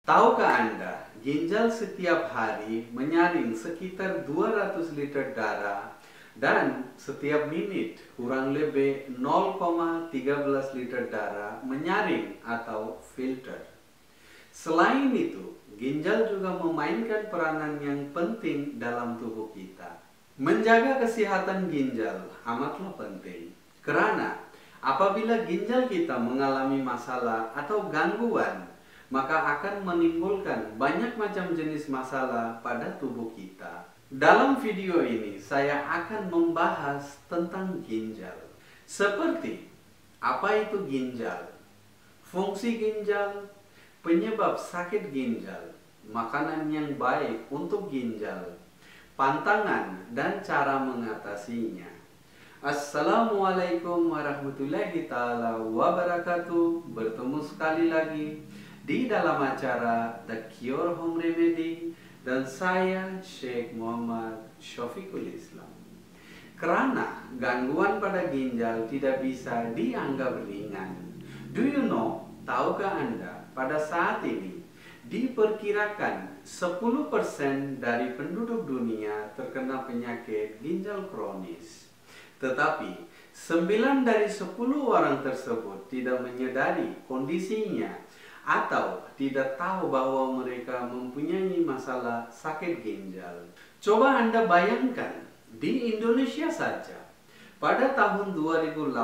Tahukah Anda, ginjal setiap hari menyaring sekitar 200 liter darah dan setiap menit kurang lebih 0,13 liter darah menyaring atau filter. Selain itu, ginjal juga memainkan peranan yang penting dalam tubuh kita. Menjaga kesehatan ginjal amatlah penting, karena apabila ginjal kita mengalami masalah atau gangguan, maka akan menimbulkan banyak macam jenis masalah pada tubuh kita. Dalam video ini, saya akan membahas tentang ginjal. Seperti, apa itu ginjal? Fungsi ginjal, penyebab sakit ginjal, makanan yang baik untuk ginjal, pantangan dan cara mengatasinya. Assalamualaikum warahmatullahi ta'ala wabarakatuh. Bertemu sekali lagi di dalam acara The Cure Home Remedy dan saya Sheikh Muhammad Syafiqul Islam. Karena gangguan pada ginjal tidak bisa dianggap ringan. Do you know? Tahukah Anda, pada saat ini diperkirakan 10% dari penduduk dunia terkena penyakit ginjal kronis. Tetapi 9 dari 10 orang tersebut tidak menyadari kondisinya atau tidak tahu bahwa mereka mempunyai masalah sakit ginjal. Coba Anda bayangkan, di Indonesia saja pada tahun 2018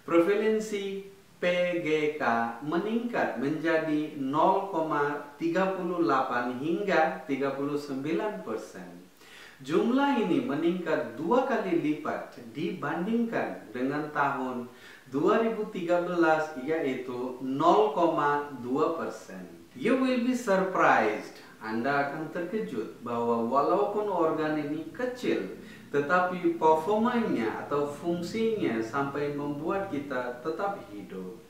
prevalensi PGK meningkat menjadi 0,38 hingga 39%. Jumlah ini meningkat 2 kali lipat dibandingkan dengan tahun 2013, yaitu 0,2%. You will be surprised. Anda akan terkejut bahwa walaupun organ ini kecil, tetapi performanya atau fungsinya sampai membuat kita tetap hidup.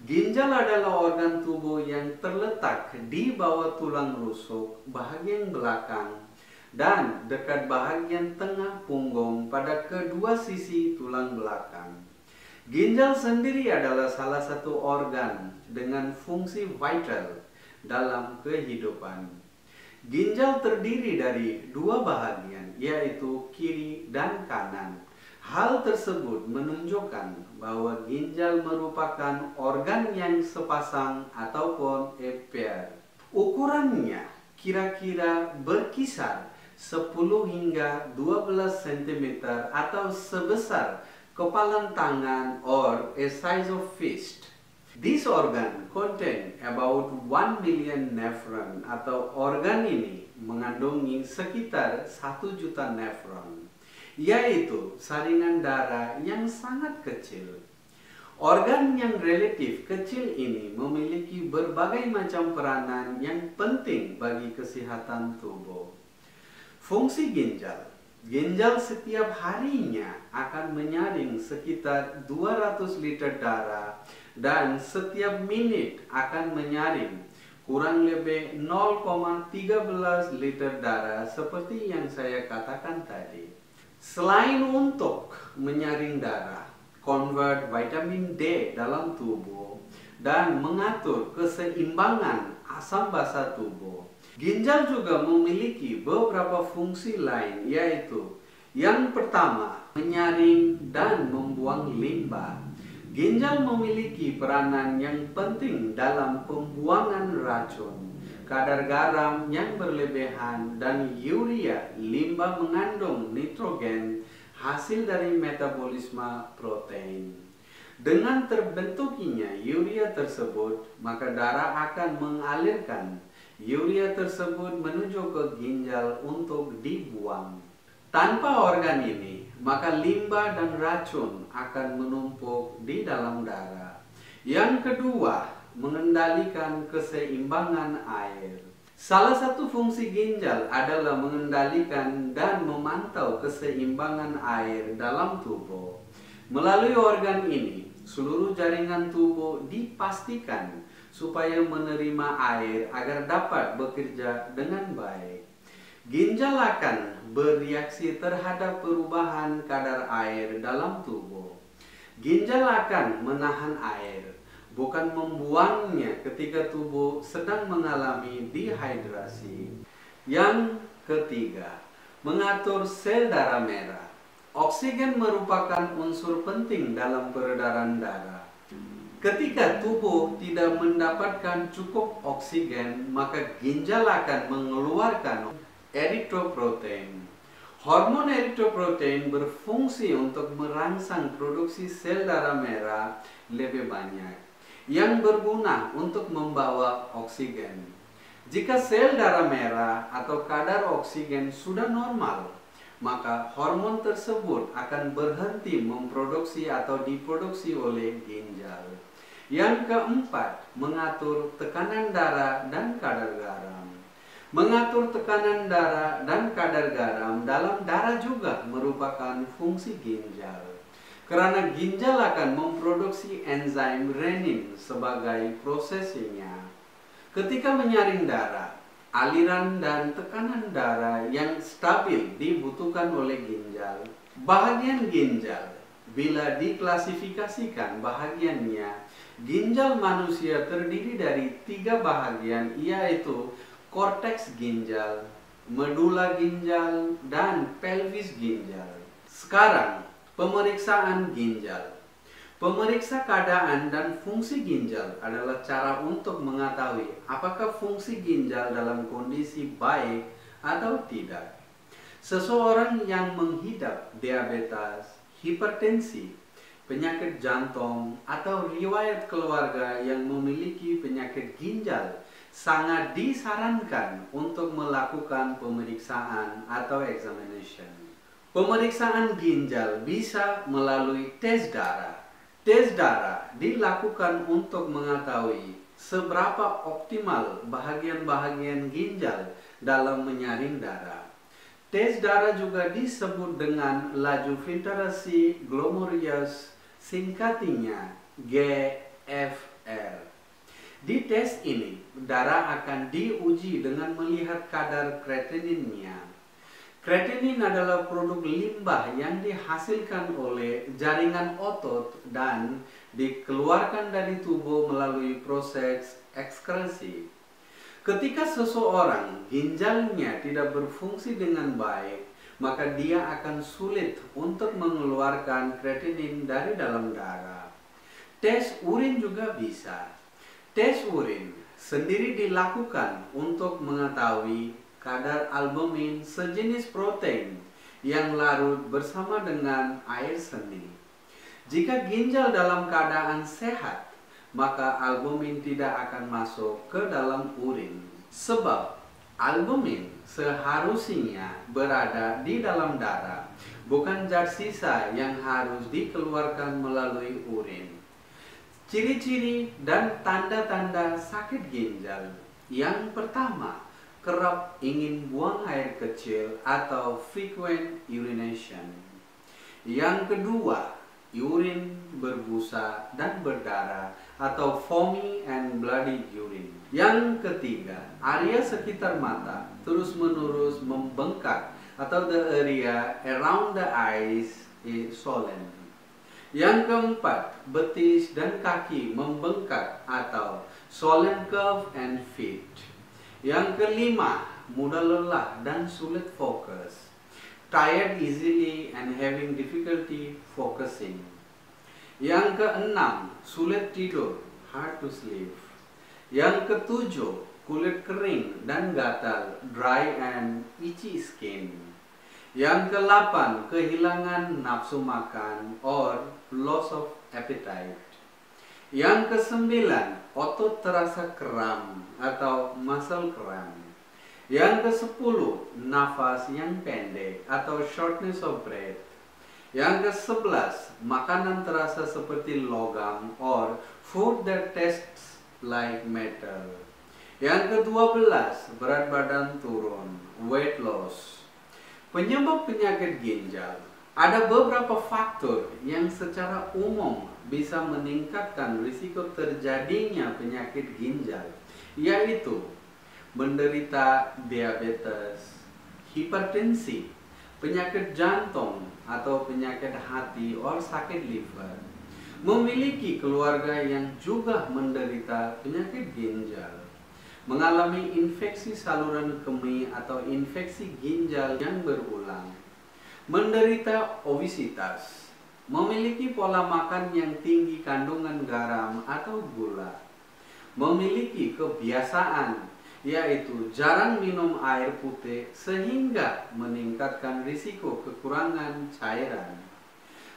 Ginjal adalah organ tubuh yang terletak di bawah tulang rusuk bagian belakang dan dekat bagian tengah punggung pada kedua sisi tulang belakang. Ginjal sendiri adalah salah satu organ dengan fungsi vital dalam kehidupan. Ginjal terdiri dari 2 bahagian, yaitu kiri dan kanan. Hal tersebut menunjukkan bahwa ginjal merupakan organ yang sepasang ataupun a pair. Ukurannya kira-kira berkisar 10 hingga 12 cm atau sebesar kepalan tangan or a size of fist. This organ contain about 1 million nephron atau organ ini mengandungi sekitar 1 juta nephron, yaitu saringan darah yang sangat kecil. Organ yang relatif kecil ini memiliki berbagai macam peranan yang penting bagi kesehatan tubuh. Fungsi ginjal. Ginjal setiap harinya akan menyaring sekitar 200 liter darah dan setiap menit akan menyaring kurang lebih 0,13 liter darah seperti yang saya katakan tadi. Selain untuk menyaring darah, convert vitamin D dalam tubuh, dan mengatur keseimbangan asam basa tubuh, ginjal juga memiliki beberapa fungsi lain, yaitu yang pertama, menyaring dan membuang limbah. Ginjal memiliki peranan yang penting dalam pembuangan racun, kadar garam yang berlebihan, dan urea, limbah mengandung nitrogen, hasil dari metabolisme protein. Dengan terbentuknya urea tersebut, maka darah akan mengalirkan urea tersebut menuju ke ginjal untuk dibuang. Tanpa organ ini, maka limbah dan racun akan menumpuk di dalam darah. Yang kedua, mengendalikan keseimbangan air. Salah satu fungsi ginjal adalah mengendalikan dan memantau keseimbangan air dalam tubuh. Melalui organ ini, seluruh jaringan tubuh dipastikan supaya menerima air agar dapat bekerja dengan baik. Ginjal akan bereaksi terhadap perubahan kadar air dalam tubuh. Ginjal akan menahan air, bukan membuangnya ketika tubuh sedang mengalami dehidrasi. Yang ketiga, mengatur sel darah merah. Oksigen merupakan unsur penting dalam peredaran darah. Ketika tubuh tidak mendapatkan cukup oksigen, maka ginjal akan mengeluarkan eritroprotein. Hormon eritroprotein berfungsi untuk merangsang produksi sel darah merah lebih banyak, yang berguna untuk membawa oksigen. Jika sel darah merah atau kadar oksigen sudah normal, maka hormon tersebut akan berhenti memproduksi atau diproduksi oleh ginjal. Yang keempat, mengatur tekanan darah dan kadar garam. Mengatur tekanan darah dan kadar garam dalam darah juga merupakan fungsi ginjal. Karena ginjal akan memproduksi enzim renin sebagai prosesinya. Ketika menyaring darah, aliran dan tekanan darah yang stabil dibutuhkan oleh ginjal. Bahagian ginjal, bila diklasifikasikan bahagiannya, ginjal manusia terdiri dari 3 bahagian, yaitu korteks ginjal, medula ginjal, dan pelvis ginjal. Sekarang, pemeriksaan ginjal. Pemeriksa keadaan dan fungsi ginjal adalah cara untuk mengetahui apakah fungsi ginjal dalam kondisi baik atau tidak. Seseorang yang mengidap diabetes, hipertensi, penyakit jantung, atau riwayat keluarga yang memiliki penyakit ginjal sangat disarankan untuk melakukan pemeriksaan atau examination. Pemeriksaan ginjal bisa melalui tes darah. Tes darah dilakukan untuk mengetahui seberapa optimal bahagian-bahagian ginjal dalam menyaring darah. Tes darah juga disebut dengan laju filtrasi glomerulus, singkatnya GFR. Di tes ini, darah akan diuji dengan melihat kadar kreatininnya. Kreatinin adalah produk limbah yang dihasilkan oleh jaringan otot dan dikeluarkan dari tubuh melalui proses ekskresi. Ketika seseorang ginjalnya tidak berfungsi dengan baik, maka dia akan sulit untuk mengeluarkan kreatinin dari dalam darah. Tes urin juga bisa. Tes urin sendiri dilakukan untuk mengetahui kadar albumin, sejenis protein yang larut bersama dengan air seni. Jika ginjal dalam keadaan sehat, maka albumin tidak akan masuk ke dalam urin. Sebab albumin seharusnya berada di dalam darah, bukan zat sisa yang harus dikeluarkan melalui urin. Ciri-ciri dan tanda-tanda sakit ginjal. Yang pertama, kerap ingin buang air kecil atau frequent urination. Yang kedua, urin berbusa dan berdarah atau foamy and bloody urine. Yang ketiga, area sekitar mata terus-menerus membengkak atau the area around the eyes is swollen. Yang keempat, betis dan kaki membengkak atau swollen calf and feet. Yang kelima, mudah lelah dan sulit fokus. Tired easily and having difficulty focusing. Yang keenam, sulit tidur, hard to sleep. Yang ketujuh, kulit kering dan gatal, dry and itchy skin. Yang kedelapan, kehilangan nafsu makan or loss of appetite. Yang kesembilan, otot terasa kram atau muscle cramp. Yang kesepuluh, nafas yang pendek atau shortness of breath. Yang ke-11, makanan terasa seperti logam or food that tastes like metal. Yang ke-12, berat badan turun, weight loss. Penyebab penyakit ginjal. Ada beberapa faktor yang secara umum bisa meningkatkan risiko terjadinya penyakit ginjal, yaitu menderita diabetes, hipertensi, penyakit jantung atau penyakit hati or sakit liver, memiliki keluarga yang juga menderita penyakit ginjal, mengalami infeksi saluran kemih atau infeksi ginjal yang berulang, menderita obesitas, memiliki pola makan yang tinggi kandungan garam atau gula, memiliki kebiasaan yaitu jarang minum air putih sehingga meningkatkan risiko kekurangan cairan,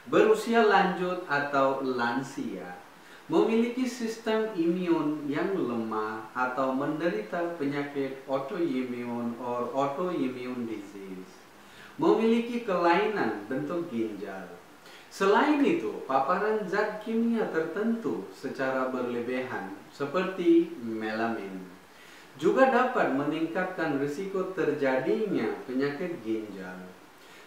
berusia lanjut atau lansia, memiliki sistem imun yang lemah atau menderita penyakit autoimmune or autoimmune disease, memiliki kelainan bentuk ginjal. Selain itu, paparan zat kimia tertentu secara berlebihan seperti melamin juga dapat meningkatkan risiko terjadinya penyakit ginjal.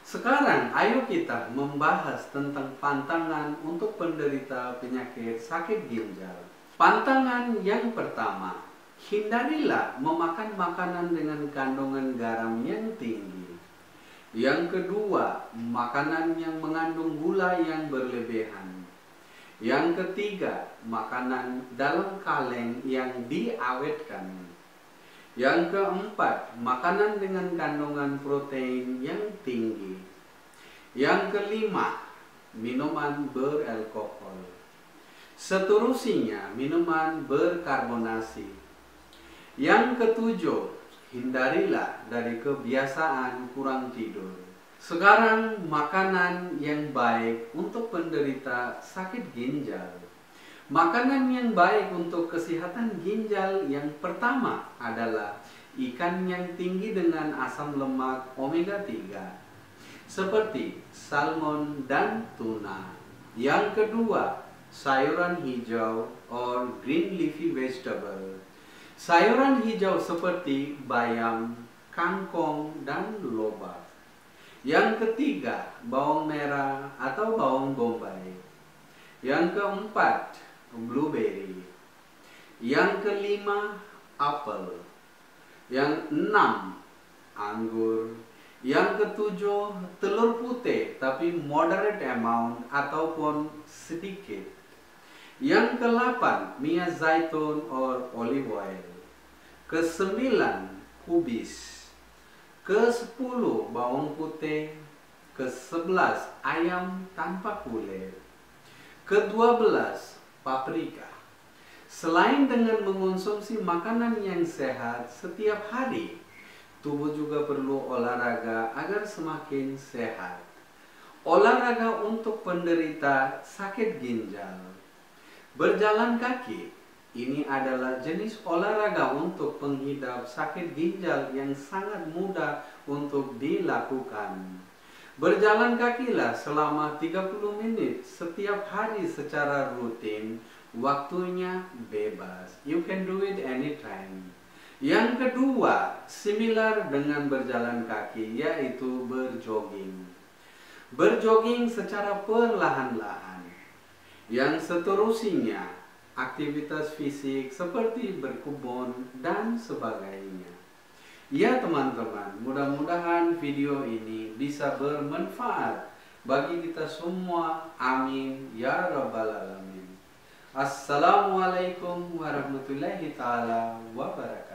Sekarang ayo kita membahas tentang pantangan untuk penderita penyakit sakit ginjal. Pantangan yang pertama, hindarilah memakan makanan dengan kandungan garam yang tinggi. Yang kedua, makanan yang mengandung gula yang berlebihan. Yang ketiga, makanan dalam kaleng yang diawetkan. Yang keempat, makanan dengan kandungan protein yang tinggi. Yang kelima, minuman beralkohol. Seterusnya, minuman berkarbonasi. Yang ketujuh, hindarilah dari kebiasaan kurang tidur. Sekarang, makanan yang baik untuk penderita sakit ginjal. Makanan yang baik untuk kesehatan ginjal yang pertama adalah ikan yang tinggi dengan asam lemak omega 3 seperti salmon dan tuna. Yang kedua, sayuran hijau or green leafy vegetable. Sayuran hijau seperti bayam, kangkung, dan lobak. Yang ketiga, bawang merah atau bawang bombay. Yang keempat, blueberry. Yang kelima, apel. Yang enam, anggur. Yang ketujuh, telur putih tapi moderate amount ataupun sedikit. Yang ke-8, minyak zaitun or olive oil. Ke-9, kubis. Ke-10, bawang putih. Ke-11, ayam tanpa kulit. Ke-12, paprika. Selain dengan mengonsumsi makanan yang sehat setiap hari, tubuh juga perlu olahraga agar semakin sehat. Olahraga untuk penderita sakit ginjal. Berjalan kaki, ini adalah jenis olahraga untuk pengidap sakit ginjal yang sangat mudah untuk dilakukan. Berjalan kakilah selama 30 menit setiap hari secara rutin, waktunya bebas. You can do it anytime. Yang kedua, similar dengan berjalan kaki, yaitu berjogging. Berjogging secara perlahan-lahan. Yang seterusnya, aktivitas fisik seperti berkebun dan sebagainya. Ya teman-teman, mudah-mudahan video ini bisa bermanfaat bagi kita semua. Amin ya rabbal alamin. Assalamualaikum warahmatullahi taala wabarakatuh.